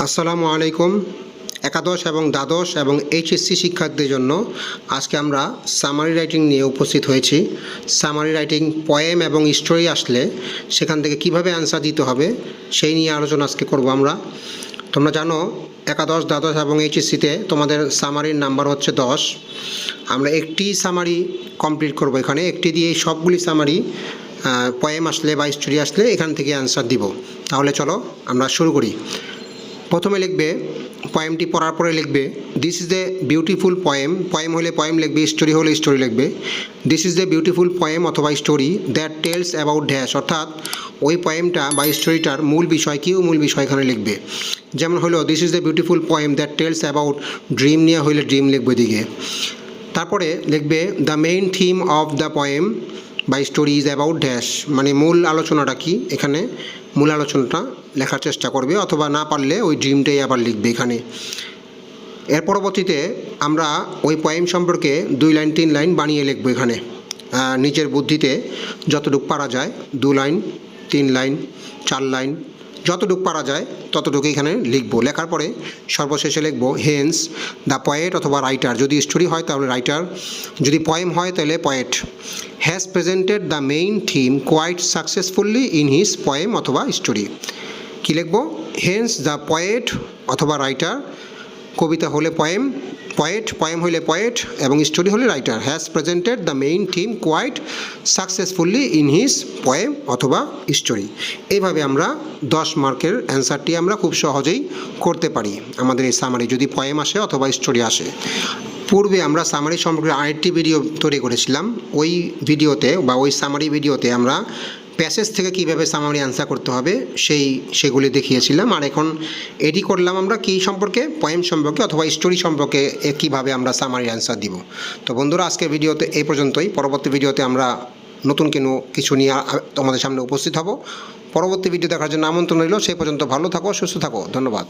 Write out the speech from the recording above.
আসসালামু আলাইকুম। একাদশ এবং দ্বাদশ এবং এইচএসসি শিক্ষার্থীদের জন্য আজকে আমরা সামারি রাইটিং নিয়ে উপস্থিত হয়েছি। সামারি রাইটিং পোয়েম এবং স্টোরি আসলে সেখান থেকে কিভাবে অ্যান্সার দিতে হবে সেই নিয়ে আলোচনা আজকে করব আমরা। তোমরা জানো একাদশ, দ্বাদশ এবং এইচএসসিতে তোমাদের সামারির নাম্বার হচ্ছে 10। আমরা একটি সামারি কমপ্লিট করব, এখানে একটি দিয়ে সবগুলি সামারি পোয়েম আসলে বা স্টোরি আসলে এখান থেকে অ্যান্সার দিব। তাহলে চলো আমরা শুরু করি। প্রথমে লিখবে, পোয়েমটি পড়ার পরে লিখবে this is the beautiful poem. Poem হলে পোয়েম লিখবে, স্টোরি হলে স্টোরি লিখবে। This is the beautiful poem অথবা story that tells about dash, অর্থাৎ ওই পোয়েমটা বা স্টোরিটার মূল বিষয় কি, মূল বিষয় এখানে লিখবে। যেমন হলো this is the beautiful poem that tells about dream, নিয়ে হইলে ড্রিম লিখবে দিকে। তারপরে লিখবে the main theme of the poem বা স্টোরি ইজ অ্যাবাউট ড্যাশ, মানে মূল আলোচনাটা কি, এখানে মূল আলোচনাটা লেখার চেষ্টা করবে, অথবা না পারলে ওই ড্রিমটাই আবার লিখবে এখানে। এর পরবর্তীতে আমরা ওই পোয়েম সম্পর্কে 2 লাইন 3 লাইন বানিয়ে লিখবো এখানে, নিজের বুদ্ধিতে যতটুকু পারা যায় 2 লাইন 3 লাইন 4 লাইন যতটুকু পারা যায় ততটুকু এখানে লিখবো। লেখার পরে সর্বশেষে লিখবো হেন্স দ্য পয়েট অথবা রাইটার, যদি স্টোরি হয় তাহলে রাইটার, যদি পোয়েম হয় তাহলে poet, has presented the main theme quite successfully in his poem অথবা স্টোরি। কী লিখবো? হেন্স দ্য পয়েট অথবা রাইটার, কবিতা হলে পোয়েম, পোয়েম হলে পয়েট এবং স্টোরি হলে writer, has presented the main theme quite successfully in his poem অথবা স্টোরি। এইভাবে আমরা 10 মার্কের অ্যান্সারটি আমরা খুব সহজেই করতে পারি আমাদের এই সামারি, যদি পোয়েম আসে অথবা স্টোরি আসে। পূর্বে আমরা সামারি সম্পর্কে আরেকটি ভিডিও তৈরি করেছিলাম। ওই ভিডিওতে বা ওই সামারি ভিডিওতে আমরা প্যাসেজ থেকে কীভাবে সামারি অ্যান্সার করতে হবে সেগুলি দেখিয়েছিলাম। আর এখন এটি করলাম আমরা কী সম্পর্কে, পোয়েম সম্পর্কে অথবা স্টোরি সম্পর্কে কীভাবে আমরা সামারি অ্যান্সার দিব। তো বন্ধুরা, আজকের ভিডিওতে এই পর্যন্তই। পরবর্তী ভিডিওতে আমরা নতুন কিছু নিয়ে তোমাদের সামনে উপস্থিত হব। পরবর্তী ভিডিও দেখার জন্য আমন্ত্রণ রইল। সেই পর্যন্ত ভালো থাকো, সুস্থ থাকো। ধন্যবাদ।